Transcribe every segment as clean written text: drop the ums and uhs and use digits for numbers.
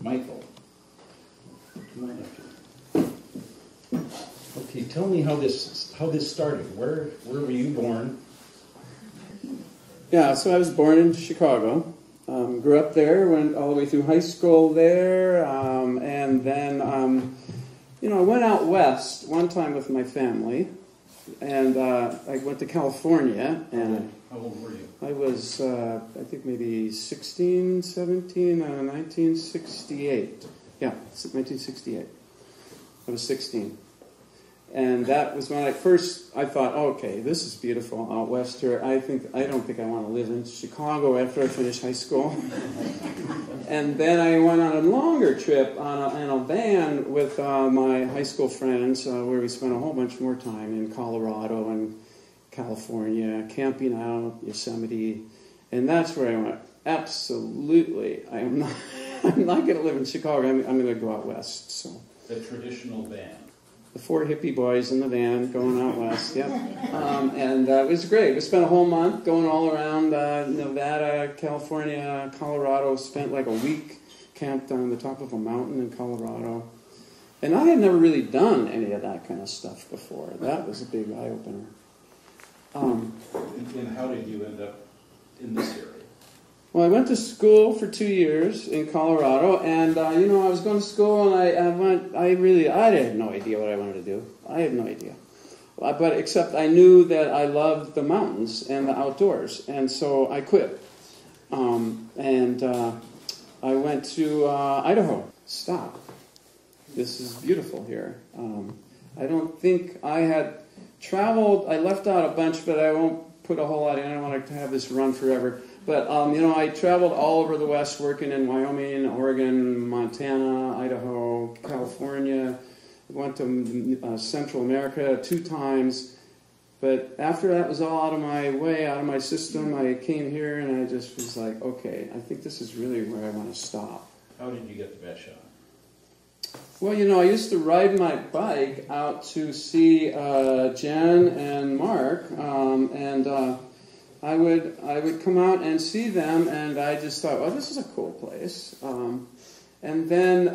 Michael. Come on up here. Okay, tell me how this started. Where were you born? Yeah, so I was born in Chicago. Grew up there, went all the way through high school there, and then, I went out west one time with my family, and I went to California. And how old were you? I was, I think maybe 16, 17, 1968. Yeah, 1968. I was 16. And that was when I thought, okay, this is beautiful out west here. I don't think I want to live in Chicago after I finish high school. And then I went on a longer trip in a van with my high school friends, where we spent a whole bunch more time in Colorado and California, camping out, Yosemite. And that's where I went, absolutely, I'm not going to live in Chicago. I'm going to go out west. So the traditional van. The 4 hippie boys in the van going out west, yeah. And it was great. We spent a whole month going all around Nevada, California, Colorado. Spent like a week camped on the top of a mountain in Colorado. And I had never really done any of that kind of stuff before. That was a big eye-opener. And how did you end up in this area? Well, I went to school for 2 years in Colorado, and I was going to school, and I had no idea what I wanted to do. I had no idea, but except I knew that I loved the mountains and the outdoors, and so I quit. I went to Idaho. Stop. This is beautiful here. I don't think I had traveled. I left out a bunch, but I won't put a whole lot in. I don't want to have this run forever. But, I traveled all over the West, working in Wyoming, Oregon, Montana, Idaho, California. Went to Central America 2 times. But after that was all out of my way, out of my system, I came here and I just was like, okay, I think this is really where I want to stop. How did you get the Vashon? Well, I used to ride my bike out to see Jen and Mark, I would come out and see them, and I just thought, well, this is a cool place. And then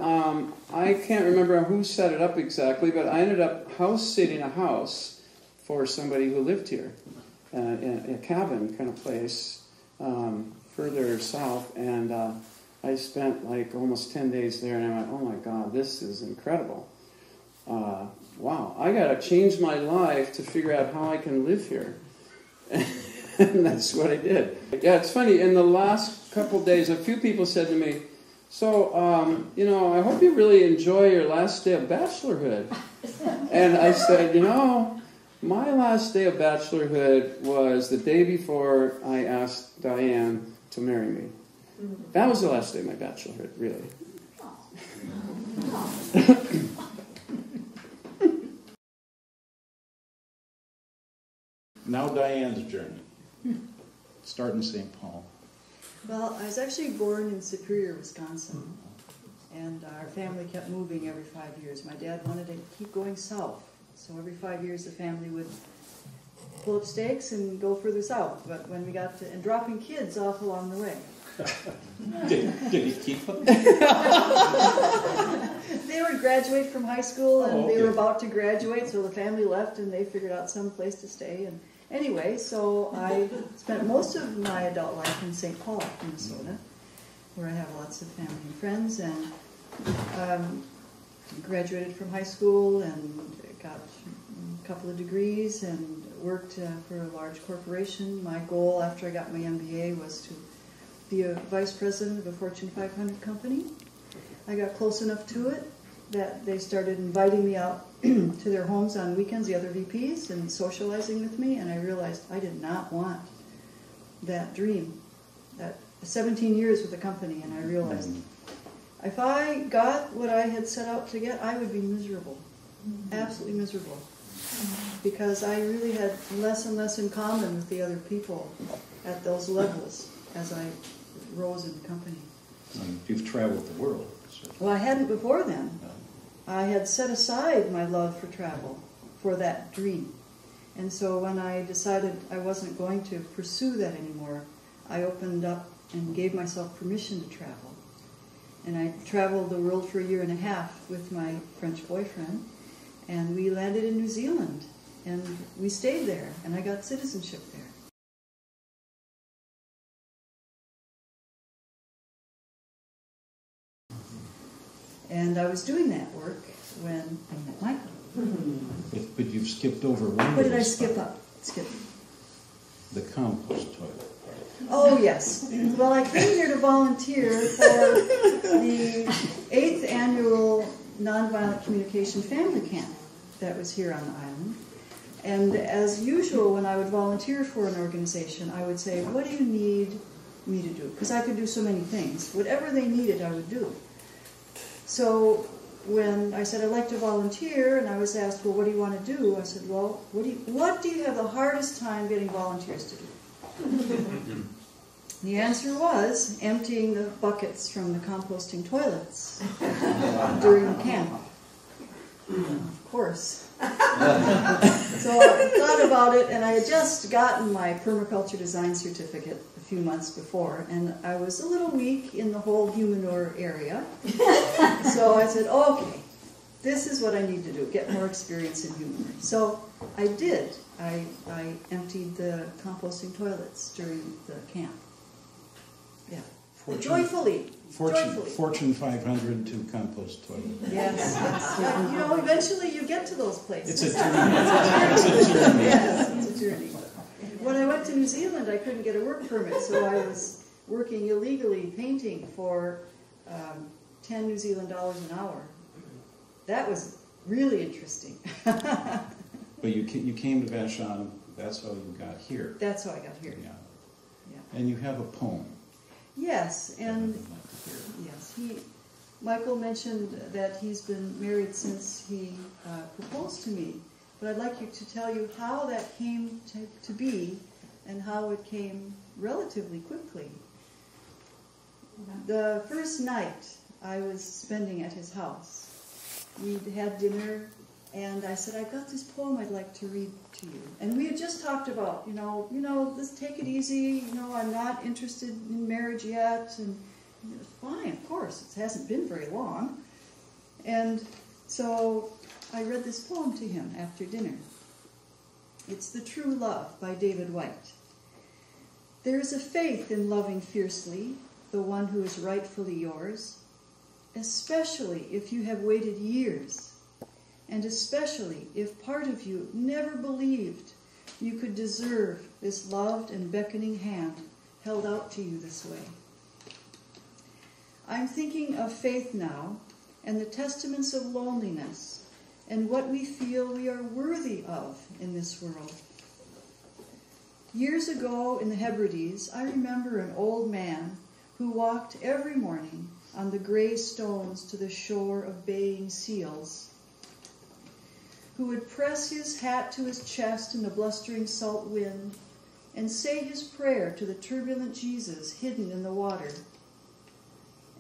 I can't remember who set it up exactly, but I ended up house-sitting a house for somebody who lived here, in a cabin kind of place further south. And I spent like almost 10 days there, and I went, oh my God, this is incredible. Wow, I got to change my life to figure out how I can live here. And that's what I did. Yeah, it's funny. In the last couple days, a few people said to me, so, I hope you really enjoy your last day of bachelorhood. And I said, my last day of bachelorhood was the day before I asked Diane to marry me. That was the last day of my bachelorhood, really. Now Diane's journey. Start in St. Paul. Well, I was actually born in Superior, Wisconsin, and our family kept moving every 5 years. My dad wanted to keep going south, so every 5 years the family would pull up stakes and go further south. But when we got to, and dropping kids off along the way. Did he keep them? They would graduate from high school, and okay. They were about to graduate, so the family left, and they figured out some place to stay. And anyway, so I spent most of my adult life in St. Paul, Minnesota, where I have lots of family and friends, and graduated from high school and got a couple of degrees and worked for a large corporation. My goal after I got my MBA was to be a vice president of a Fortune 500 company. I got close enough to it that they started inviting me out to their homes on weekends, the other VPs, and socializing with me, and I realized I did not want that dream. That 17 years with the company, and I realized if I got what I had set out to get, I would be miserable, absolutely miserable, because I really had less and less in common with the other people at those levels as I rose in the company. You've traveled the world. So. Well, I hadn't before then. I had set aside my love for travel for that dream. And so when I decided I wasn't going to pursue that anymore, I opened up and gave myself permission to travel. And I traveled the world for a year and a half with my French boyfriend, and we landed in New Zealand, and we stayed there, and I got citizenship there. And I was doing that work when I met Michael. But you've skipped over one. What did I skip up? The compost toilet. Oh, yes. Well, I came here to volunteer for the 8th annual Nonviolent Communication Family Camp that was here on the island. And as usual, when I would volunteer for an organization, I would say, what do you need me to do? Because I could do so many things. Whatever they needed, I would do. So when I said I'd like to volunteer, and I was asked, well, what do you want to do? I said, well, what do you have the hardest time getting volunteers to do? The answer was emptying the buckets from the composting toilets during the camp. Of course. So I thought about it, and I had just gotten my permaculture design certificate a few months before, and I was a little weak in the whole humanure area. So I said, okay, this is what I need to do, get more experience in humanure. So I did. I emptied the composting toilets during the camp. Yeah. Joyfully. Fortune 500 to compost toilet. Yes. Yeah, you know, eventually you get to those places. It's a journey. Yes, it's a journey. When I went to New Zealand, I couldn't get a work permit, so I was working illegally painting for 10 New Zealand dollars an hour. That was really interesting. But you came to Vashon, that's how you got here. That's how I got here. Yeah. Yeah. And you have a poem. Yes, and yes, Michael mentioned that he's been married since he proposed to me. But I'd like you to tell you how that came to be and how it came relatively quickly. The first night I was spending at his house, we'd had dinner, and I said, I've got this poem I'd like to read to you. And we had just talked about, let's take it easy, I'm not interested in marriage yet, and fine, of course, it hasn't been very long. And so I read this poem to him after dinner. It's The True Love by David White. There is a faith in loving fiercely the one who is rightfully yours, especially if you have waited years, and especially if part of you never believed you could deserve this loved and beckoning hand held out to you this way. I'm thinking of faith now, and the testaments of loneliness, and what we feel we are worthy of in this world. Years ago in the Hebrides, I remember an old man who walked every morning on the gray stones to the shore of baying seals, who would press his hat to his chest in the blustering salt wind and say his prayer to the turbulent Jesus hidden in the water.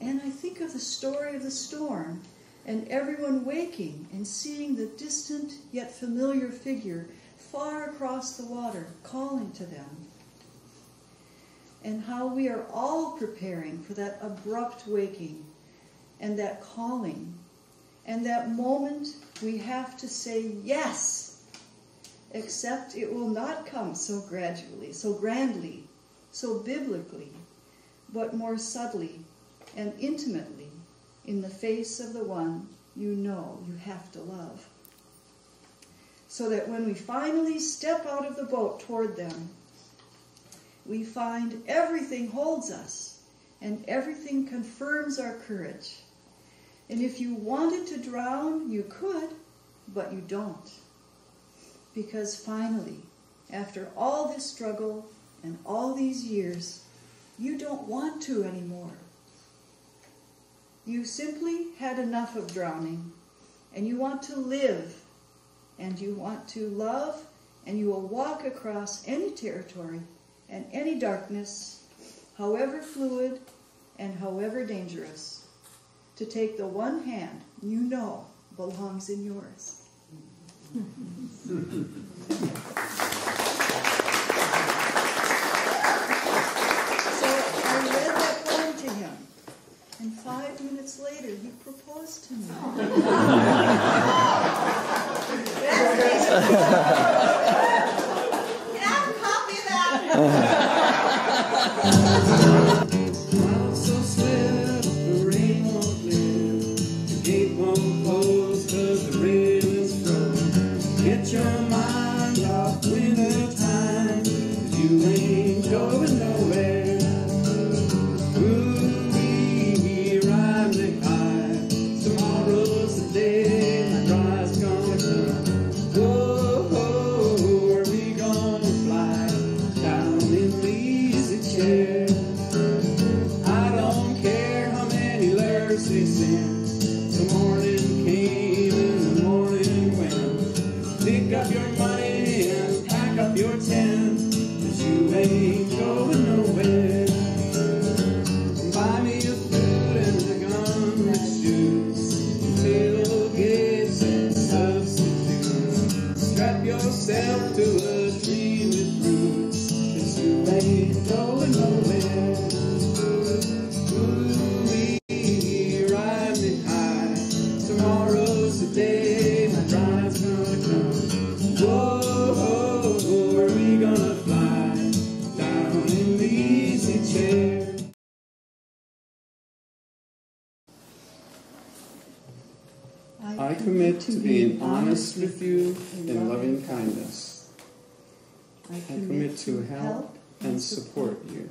And I think of the story of the storm and everyone waking and seeing the distant yet familiar figure far across the water calling to them. And how we are all preparing for that abrupt waking and that calling and that moment we have to say yes, except it will not come so gradually, so grandly, so biblically, but more subtly and intimately in the face of the one you know you have to love. So that when we finally step out of the boat toward them, we find everything holds us and everything confirms our courage. And if you wanted to drown, you could, but you don't. Because finally, after all this struggle and all these years, you don't want to anymore. You simply had enough of drowning, and you want to live, and you want to love, and you will walk across any territory and any darkness, however fluid and however dangerous, to take the one hand you know belongs in yours. So I read that poem to him, and 5 minutes I have a copy of that? Clouds so swift, the rain won't live. The gate won't close 'cause the rain is frozen. Get your mind off winter time, 'cause you ain't going nowhere. Ooh-wee, riding high. Tomorrow's the day my drive's gonna come. Whoa, are we gonna fly down in the easy chair? I don't care how many lyrics they sing. The morning came and the morning went. Pick up your money and pack up your tent, 'cause you ain't going nowhere. Buy me a food and a gun with shoes, tailgates and substitutes. Strap yourself to a tree with roots, 'cause you ain't going nowhere. Ooh-wee, ride me high. Tomorrow's the day my drive's gonna come. Whoa, are we gonna fly down in the easy chair? I commit to being honest with you in loving kindness. I commit to help and support you.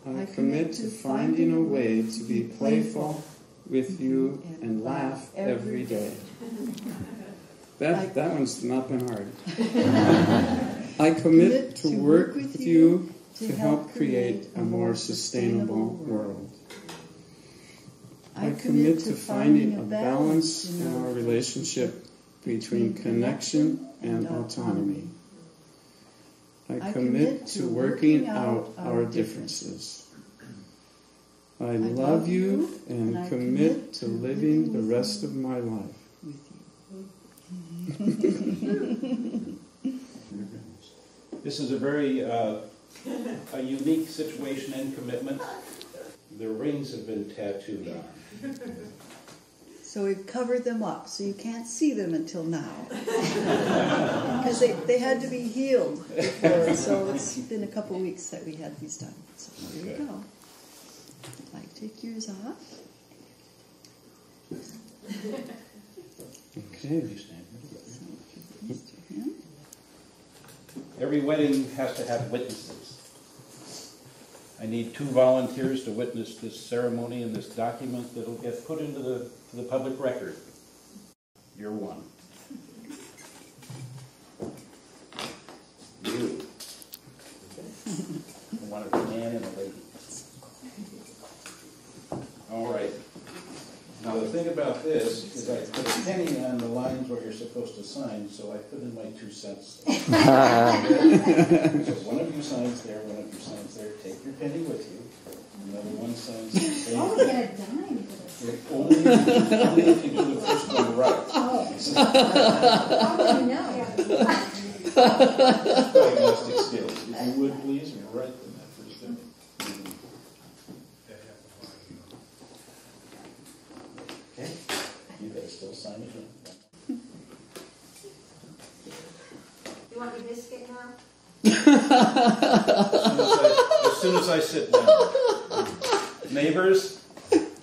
I commit to finding a way to be playful with you and laugh every day. That one's not been hard. I commit to work with you to help create a more sustainable world. I commit to finding a balance in our relationship between connection and autonomy. I commit to working out our differences. I love you and commit to living the rest of my life with you. This is a very a unique situation and commitment. The rings have been tattooed on. So we've covered them up, so you can't see them until now. Because they had to be healed before, so it's been a couple weeks that we had these done. So here we go. I take yours off. Okay. Every wedding has to have witnesses. I need 2 volunteers to witness this ceremony and this document that will get put into the public record. You're one. You. I want a man and a lady. All right. Now the thing about this is I put a penny on the lines where you're supposed to sign, so I put in my 2 cents. So one of you signs there, one of you signs there. Take your penny with you. Another one signs the same. Oh, we get a dime for this. Only if you do the first one right. Oh. How do you know? Diagnostic skills. If you would please, write them that first thing. Okay. You guys still sign it? You want your biscuit now? As soon as I sit down. Neighbors,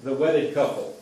the wedded couple.